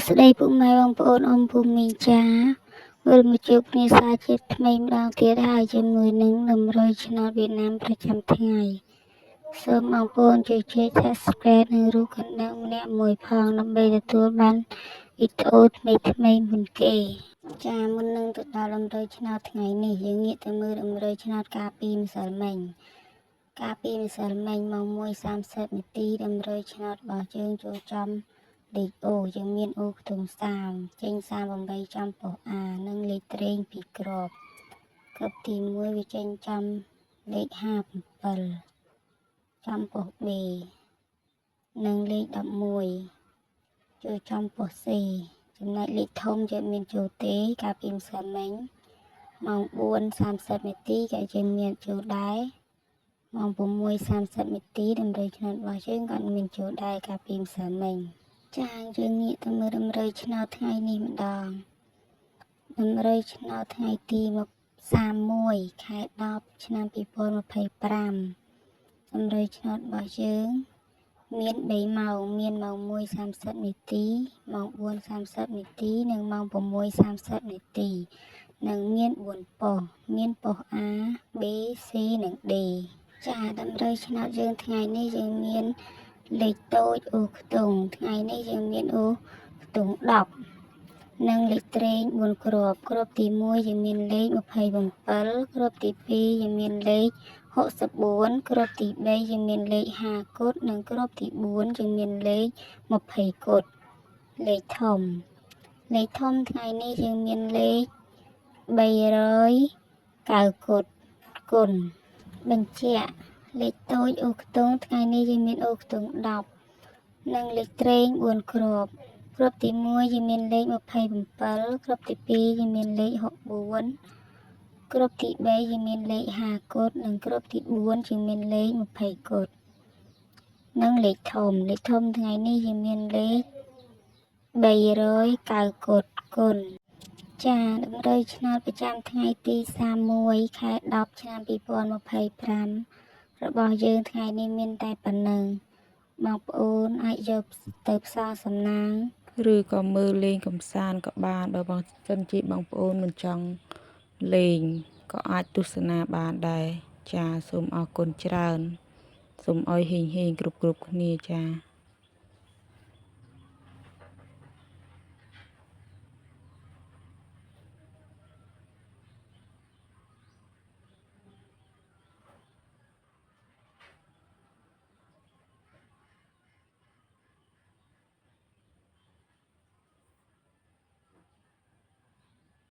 ស្តីពុកម៉ែបងប្អូនអ៊ំពូមីចាវិលមកជួបគ្នាសាជាថ្មីម្ដងទៀតហើយជាមួយនឹងដំរីឆ្នោតវៀតណាមប្រចាំថ្ងៃសូមបងប្អូនជួយចែក Subscribe និងរូបកណ្ដឹងម្នាក់មួយផងដើម្បីទទួលបានវីដេអូថ្មីមុនគេចាមុននឹងទៅដល់ដំរីឆ្នោតថ្ងៃនេះយើងងាកទៅមើលដំរីឆ្នោតកាលពីម្សិលមិញម៉ោង 1:30 នាទីដំរីឆ្នោតរបស់យើងចូលចំលេខអូយើងមានអូខ្ទង់30ចេញ38ចំប៉ុស A និងលេខត្រេង2គ្រាប់ទី1វាចេញចំលេខ57ចំប៉ុស B និងលេខ11ចូលចំប៉ុស C ចំណែកលេខធំយើងមានចូលទេកាលពីម្សិលមិញម៉ោង 4:30 នាទីក៏យើងមានចូលដែរម៉ោង 6:30 នាទីដំរីឆ្នោតរបស់យើងក៏មានចូលដែរកាលពីម្សិលមិញចាយើងងាកទៅមើលដំរីឆ្នោតថ្ងៃនេះម្ដងដំរីឆ្នោតថ្ងៃទី31ខែ10ឆ្នាំ2025ដំរីឆ្នោតរបស់យើងមាន3ម៉ោងមានម៉ោង 1:30 នាទីម៉ោង 4:30 នាទីនិងម៉ោង 6:30 នាទីនិងមាន4ប៉ុសមានប៉ុស A B C និង D ចាដំរីឆ្នោតយើងថ្ងៃនេះយើងមានលេខតូចអូខ្ទង់ថ្ងៃនេះយើងមានអូខ្ទង់10និងលេខត្រេង4គ្រាប់ទី1យើងមានលេខ27គ្រាប់ទី2យើងមានលេខ64គ្រាប់ទី3យើងមានលេខ50គត់និងគ្រាប់ទី4យើងមានលេខ20គត់លេខធំថ្ងៃនេះយើងមានលេខ309គត់គុណបញ្ជាក់លេខតូចអូខ្ទង់ថ្ងៃនេះយើងមានអូខ្ទង់10និងលេខត្រេង4គ្រាប់ទី1យើងមានលេខ27គ្រាប់ទី2យើងមានលេខ64គ្រាប់ទី3យើងមានលេខ50គត់និងគ្រាប់ទី4យើងមានលេខ20គត់និងលេខធំថ្ងៃនេះយើងមានលេខ309គត់គុណចាដំរីឆ្នោតប្រចាំថ្ងៃទី31ខែ10ឆ្នាំ2025របស់យើងថ្ងៃនេះមានតែប៉ុណ្ណឹងបងប្អូនអាចយកទៅផ្សារសំណាងឬក៏មើលលេងកម្សាន្តក៏បានបើបងសិនជាបងប្អូនមិនចង់លេងក៏អាចទស្សនាបានដែរចាសូមអរគុណច្រើនសូមឲ្យហេងគ្រប់គ្នាចា